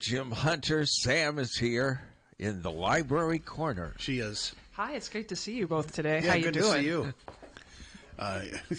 Jim Hunter, Sam is here in the library corner. She is. Hi, it's great to see you both today. Yeah, How you good doing? to see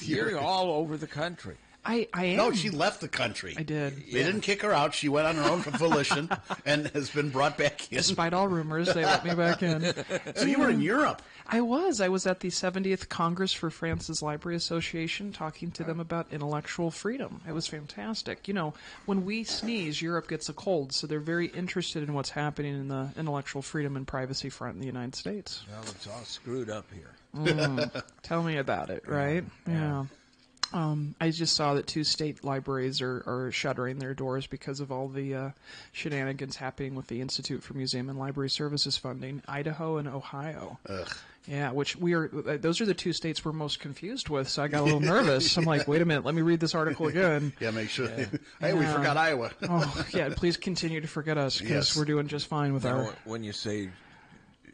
you. You're all over the country. I am. No, she left the country. I did. They didn't kick her out. She went on her own volition and has been brought back in. Despite all rumors, they let me back in. So you were in Europe. I was at the 70th Congress for France's Library Association talking to them about intellectual freedom. It was fantastic. You know, when we sneeze, Europe gets a cold, so they're very interested in what's happening in the intellectual freedom and privacy front in the United States. Well, it's all screwed up here. Tell me about it, right? Yeah. I just saw that 2 state libraries are shuttering their doors because of all the shenanigans happening with the Institute for Museum and Library Services funding, Idaho and Ohio. Ugh. Yeah, which those are the 2 states we're most confused with, so I got a little nervous. I'm like, wait a minute, let me read this article again. Yeah, make sure. Yeah. Hey, we forgot Iowa. Oh, yeah, please continue to forget us, because Yes. we're doing just fine with our... When you say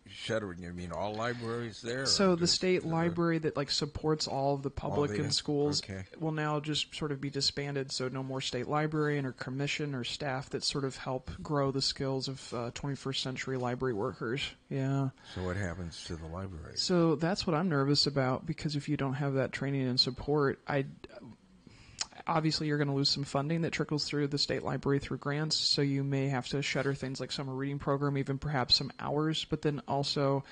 shuttering, you mean all libraries there? So the state library that supports all of the public and schools will now just sort of be disbanded. So no more state librarian or commission or staff that sort of help grow the skills of 21st century library workers. Yeah. So what happens to the library? So that's what I'm nervous about, because if you don't have that training and support, obviously you're going to lose some funding that trickles through the state library through grants, so you may have to shutter things like summer reading program, even perhaps some hours. But then also,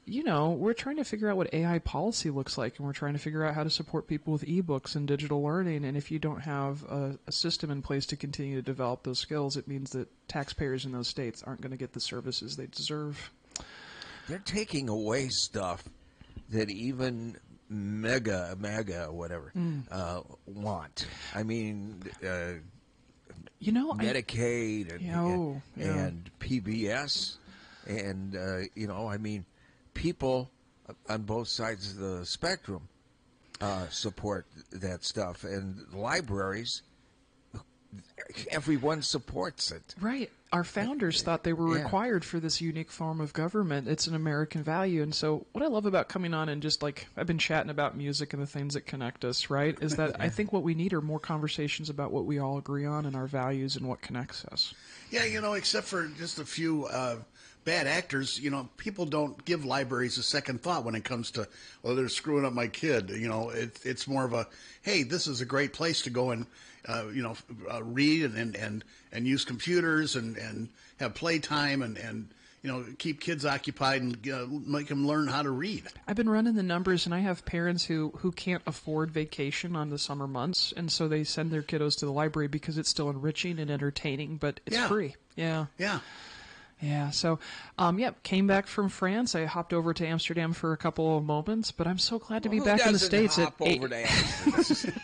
you know, we're trying to figure out what AI policy looks like, and we're trying to figure out how to support people with ebooks and digital learning. And if you don't have a system in place to continue to develop those skills, it means that taxpayers in those states aren't going to get the services they deserve. They're taking away stuff that even mega whatever want. I mean, Medicaid and PBS, and I mean, people on both sides of the spectrum support that stuff, and libraries. Everyone supports it. Right. Our founders thought they were required for this unique form of government. It's an American value. And so what I love about coming on and just I've been chatting about music and the things that connect us, right, is that I think what we need are more conversations about what we all agree on and our values and what connects us. Yeah, except for just a few bad actors, people don't give libraries a second thought when it comes to, they're screwing up my kid. It's more of a, hey, this is a great place to go and, read and use computers and have playtime and keep kids occupied and make them learn how to read. I've been running the numbers, and I have parents who can't afford vacation on the summer months, and so they send their kiddos to the library because it's still enriching and entertaining, but it's free. Yeah. Yeah. Yeah, so, came back from France. I hopped over to Amsterdam for a couple of moments, but I'm so glad to be back in the States. Over to Amsterdam?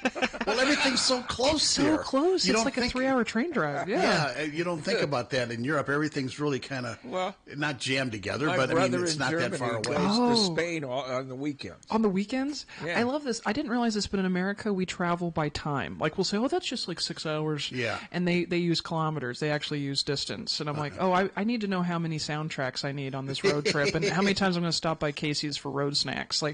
Well, everything's so close It's here. so close. It's like a 3-hour train drive. Yeah, you don't think about that. In Europe, everything's really kind of not jammed together, but it's not that far away. Goes to Spain on the weekends. On the weekends? Yeah. I love this. I didn't realize this, but in America, we travel by time. Like, we'll say, that's just 6 hours. Yeah. And they use kilometers. They actually use distance. And I'm like, I need to know how many soundtracks I need on this road trip and how many times I'm going to stop by Casey's for road snacks. I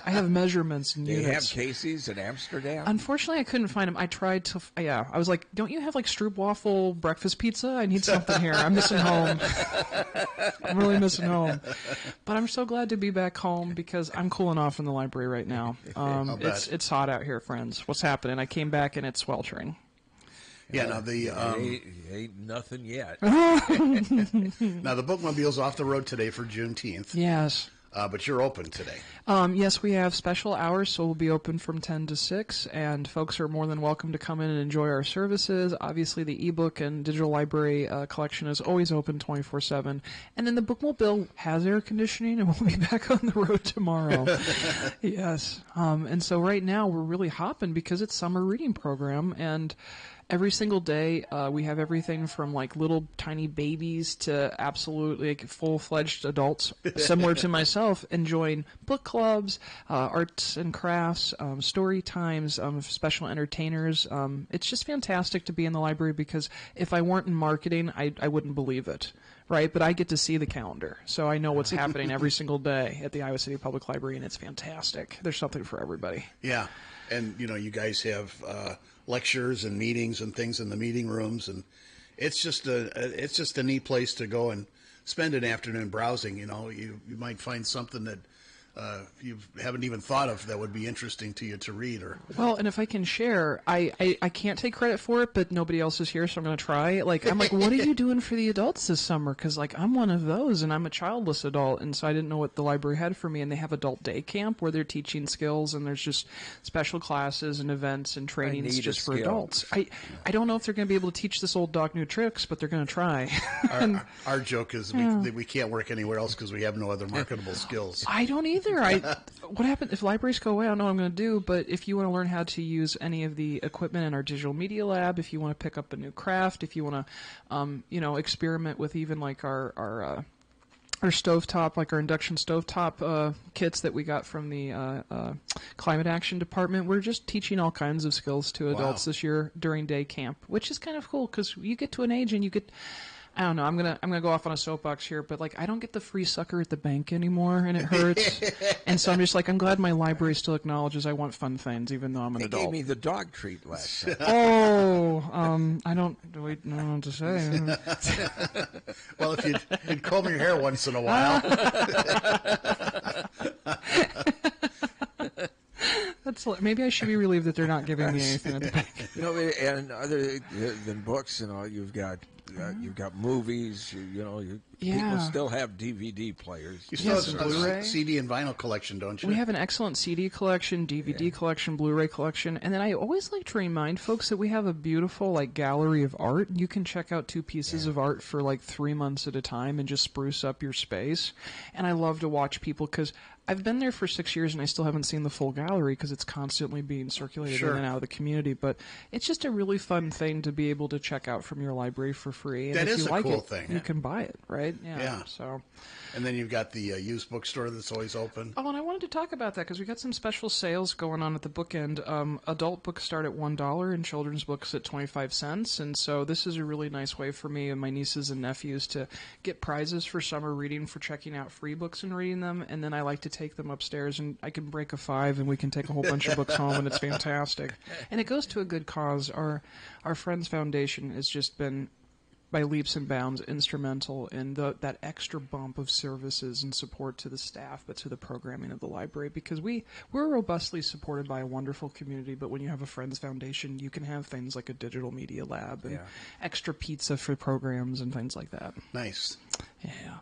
have measurements and units. They have Casey's in Amsterdam? Unfortunately, I couldn't find them. I tried to, I was like, don't you have stroopwafel breakfast pizza? I need something here. I'm missing home. I'm really missing home. But I'm so glad to be back home because I'm cooling off in the library right now. It's hot out here, friends. What's happening? I came back and it's sweltering. Yeah, now ain't nothing yet. Now the bookmobile's off the road today for Juneteenth. Yes. But you're open today. Yes, we have special hours, so we'll be open from 10 to 6, and folks are more than welcome to come in and enjoy our services. Obviously, the ebook and digital library collection is always open 24/7. And then the bookmobile has air conditioning, and we'll be back on the road tomorrow. Yes. And so right now we're really hopping because it's summer reading program, and every single day, we have everything from little tiny babies to absolutely full-fledged adults, similar to myself, enjoying book clubs, arts and crafts, story times, special entertainers. It's just fantastic to be in the library because if I weren't in marketing, I wouldn't believe it. Right, but I get to see the calendar, so I know what's happening every single day at the Iowa City Public Library, and it's fantastic. There's something for everybody. Yeah, and you guys have lectures and meetings and things in the meeting rooms, and it's just a neat place to go and spend an afternoon browsing. You know, you might find something that you haven't even thought of that would be interesting to you to read. Or well, and if I can share, I can't take credit for it, but nobody else is here, so I'm going to try. Like, I'm like, what are you doing for the adults this summer? Because, like, I'm one of those, and I'm a childless adult, and so I didn't know what the library had for me. And they have adult day camp where they're teaching skills, and there's just special classes and events and trainings just for adults. I don't know if they're going to be able to teach this old dog new tricks, but they're going to try. Our joke is we can't work anywhere else because we have no other marketable skills. I don't either. What happened if libraries go away? I don't know what I'm going to do. But if you want to learn how to use any of the equipment in our digital media lab, if you want to pick up a new craft, if you want to, experiment with even like our stovetop, like our induction stovetop kits that we got from the climate action department, we're just teaching all kinds of skills to adults this year during day camp, which is kind of cool because you get to an age and you get. I don't know. I'm gonna go off on a soapbox here, but like I don't get the free sucker at the bank anymore, and it hurts. And so I'm just like, I'm glad my library still acknowledges I want fun things, even though I'm an adult. They gave me the dog treat last night. I don't know what to say. Well, if you'd comb your hair once in a while. Maybe I should be relieved that they're not giving me anything at the bank. And other than books, you've got movies. People still have DVD players. You still have a CD and vinyl collection, don't you? We have an excellent CD collection, DVD collection, Blu-ray collection, and then I always like to remind folks that we have a beautiful gallery of art. You can check out 2 pieces of art for 3 months at a time and just spruce up your space. And I love to watch people because I've been there for 6 years and I still haven't seen the full gallery because it's constantly being circulated in and out of the community. But it's just a really fun thing to be able to check out from your library for free. And that if is you a like cool it, thing. You can buy it, right? Yeah. So. And then you've got the used bookstore that's always open. Oh, and I wanted to talk about that because we got some special sales going on at the bookend. Adult books start at $1 and children's books at 25 cents. And so this is a really nice way for me and my nieces and nephews to get prizes for summer reading for checking out free books and reading them. And then I like to take them upstairs and I can break a 5 and we can take a whole bunch of books home and it's fantastic. And it goes to a good cause. Our Friends Foundation has just been by leaps and bounds instrumental in that extra bump of services and support to the staff, but to the programming of the library, because we're robustly supported by a wonderful community. But when you have a Friends Foundation, you can have things like a digital media lab and extra pizza for programs and things like that. Nice. Yeah.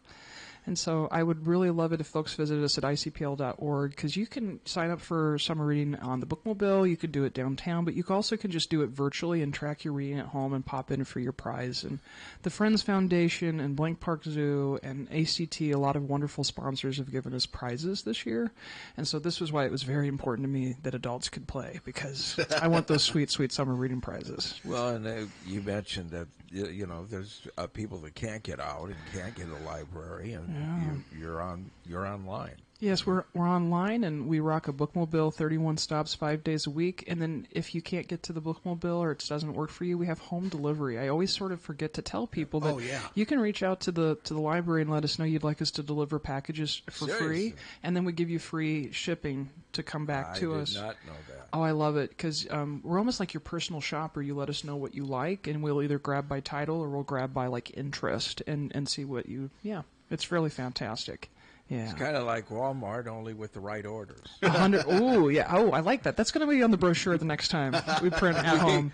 And so I would really love it if folks visited us at icpl.org, because you can sign up for summer reading on the Bookmobile. You could do it downtown, but you also can just do it virtually and track your reading at home and pop in for your prize. And the Friends Foundation and Blank Park Zoo and ACT, a lot of wonderful sponsors have given us prizes this year. And so this was why it was very important to me that adults could play, because I want those sweet, sweet summer reading prizes. Well, and you mentioned that, there's people that can't get out and can't get to the library, and you're online. Yes, we're online, and we rock a Bookmobile, 31 stops, 5 days a week. And then if you can't get to the Bookmobile or it doesn't work for you, we have home delivery. I always sort of forget to tell people that you can reach out to the library and let us know you'd like us to deliver packages for free, and then we give you free shipping to come back to us. I did not know that. Oh, I love it, because we're almost like your personal shopper. You let us know what you like, and we'll either grab by title or we'll grab by interest and see what you. Yeah, it's really fantastic. Yeah. It's kind of like Walmart, only with the right orders. 100. Oh, yeah. Oh, I like that. That's going to be on the brochure the next time we print at home.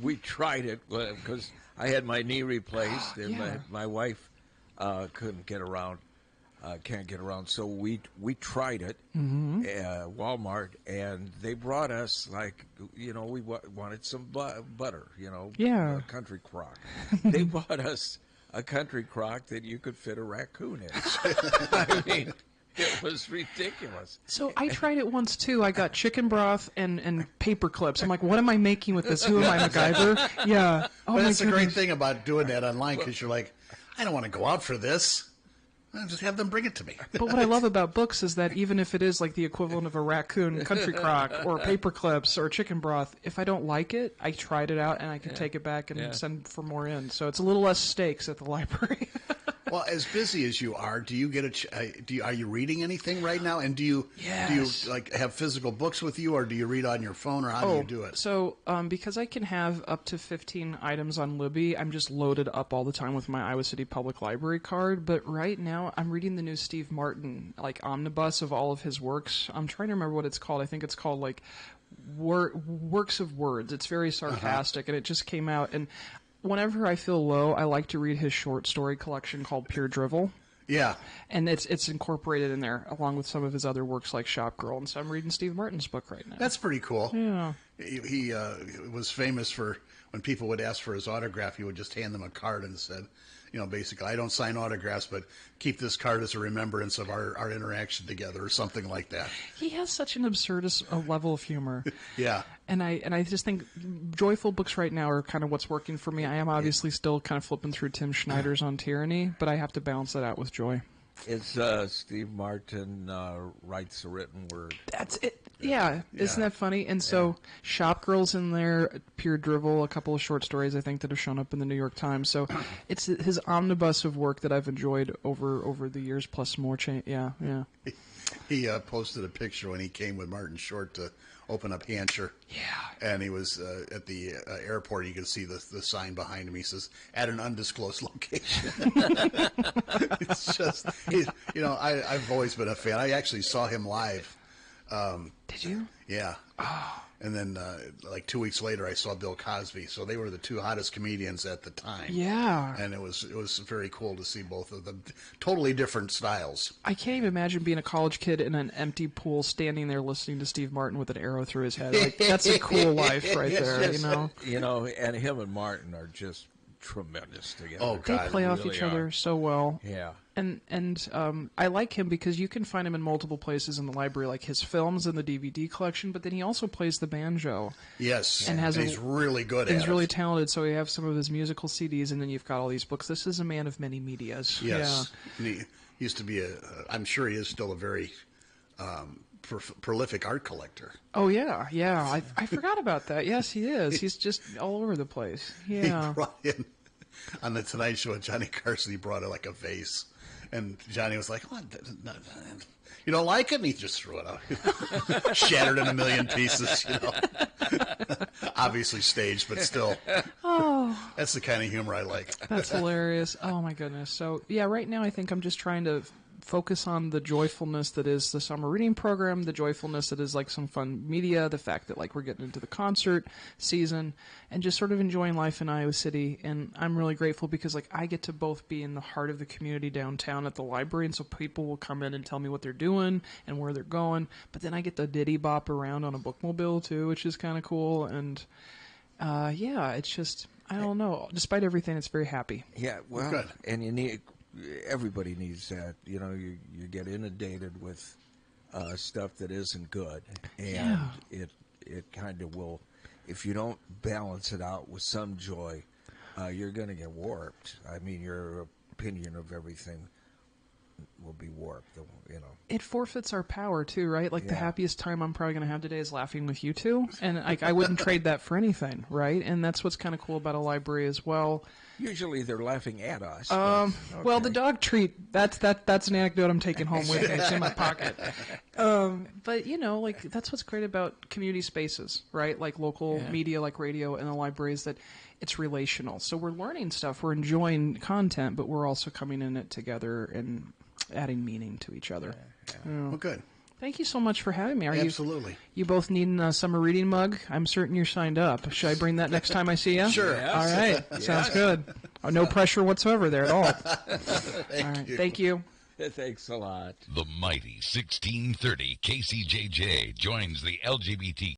We tried it because I had my knee replaced, and my wife couldn't get around. Can't get around. So we tried it, Walmart, and they brought us we wanted some butter, Country Crock. They bought us a Country Crock that you could fit a raccoon in. I mean, it was ridiculous. So I tried it once too. I got chicken broth and paper clips. I'm like, what am I making with this? Who am I, MacGyver? Yeah. Oh, but that's the great thing about doing that online, because you're like, I don't want to go out for this. I'll just have them bring it to me. But what I love about books is that even if it is like the equivalent of a raccoon, Country Crock, or paper clips, or chicken broth, if I don't like it, I tried it out and I can take it back and send for more in. So it's a little less stakes at the library. Well, as busy as you are, do you get are you reading anything right now? And do you like have physical books with you, or do you read on your phone, or how do you do it? So because I can have up to 15 items on Libby, I'm just loaded up all the time with my Iowa City Public Library card. But right now, I'm reading the new Steve Martin like omnibus of all of his works. I'm trying to remember what it's called. I think it's called like Works of Words. It's very sarcastic, and it just came out. And whenever I feel low, I like to read his short story collection called Pure Drivel. Yeah. And it's incorporated in there along with some of his other works like Shop Girl. And so I'm reading Steve Martin's book right now. That's pretty cool. Yeah. He was famous for when people would ask for his autograph, he would just hand them a card and said, basically, I don't sign autographs, but keep this card as a remembrance of our interaction together, or something like that. He has such an absurdist level of humor. Yeah. And I just think joyful books right now are kind of what's working for me. I am obviously still kind of flipping through Tim Schneider's On Tyranny, but I have to balance that out with joy. It's Steve Martin writes a written word. That's it. Yeah. Isn't that funny? And so Shop Girl's in there, Pure Drivel, a couple of short stories I think that have shown up in the New York Times. So it's his omnibus of work that I've enjoyed over the years, plus more. Yeah. He posted a picture when he came with Martin Short to open up Hampshire. Yeah. And he was at the airport. You can see the sign behind him. He says, at an undisclosed location. It's just, I've always been a fan. I actually saw him live. Did you? Yeah. Oh. And then, like 2 weeks later, I saw Bill Cosby. So they were the two hottest comedians at the time. Yeah. And it was very cool to see both of them. Totally different styles. I can't even imagine being a college kid in an empty pool, standing there listening to Steve Martin with an arrow through his head. Like, that's a cool life right there, And him and Martin are just tremendous together. Oh, God. They play off each other so well. Yeah. And I like him because you can find him in multiple places in the library, like his films and the DVD collection, but then he also plays the banjo. Yes, and he's really good at it. He's really talented, so we have some of his musical CDs, and then you've got all these books. This is a man of many medias. Yes. Yeah. He used to be I'm sure he is still a very prolific art collector. Oh, yeah. I forgot about that. Yes, he is. He's just all over the place. Yeah. He brought in, on the Tonight Show with Johnny Carson, he brought in like a vase. And Johnny was like, "What? You don't like it?" And he just threw it out. Shattered in a million pieces, Obviously staged, but still. Oh. That's the kind of humor I like. That's hilarious. Oh, my goodness. So, yeah, right now I think I'm just trying to focus on the joyfulness that is the summer reading program, the joyfulness that is like some fun media, the fact that like we're getting into the concert season, and just sort of enjoying life in Iowa City. And I'm really grateful because like I get to both be in the heart of the community downtown at the library, and so people will come in and tell me what they're doing and where they're going, but then I get the diddy bop around on a bookmobile too, which is kind of cool. And it's just, I don't know, despite everything, it's very happy. Yeah, well, good. And everybody needs that. You get inundated with stuff that isn't good, and it kind of will. If you don't balance it out with some joy, you're going to get warped. I mean, your opinion of everything will be warped. It forfeits our power too, right? Like the happiest time I'm probably going to have today is laughing with you two, and I wouldn't trade that for anything, right? And that's what's kind of cool about a library as well. Usually they're laughing at us. Okay. Well, the dog treat, that's an anecdote I'm taking home with me. It's in my pocket. But, that's what's great about community spaces, right? Like local media, like radio and the library, is that it's relational. So we're learning stuff, we're enjoying content, but we're also coming in it together and adding meaning to each other. Well, good. Thank you so much for having me. Absolutely. You both need a summer reading mug? I'm certain you're signed up. Should I bring that next time I see you? Sure. Yes. All right. Sounds good. No pressure whatsoever there at all. Thank you. Thank you. Thanks a lot. The mighty 1630 KCJJ joins the LGBT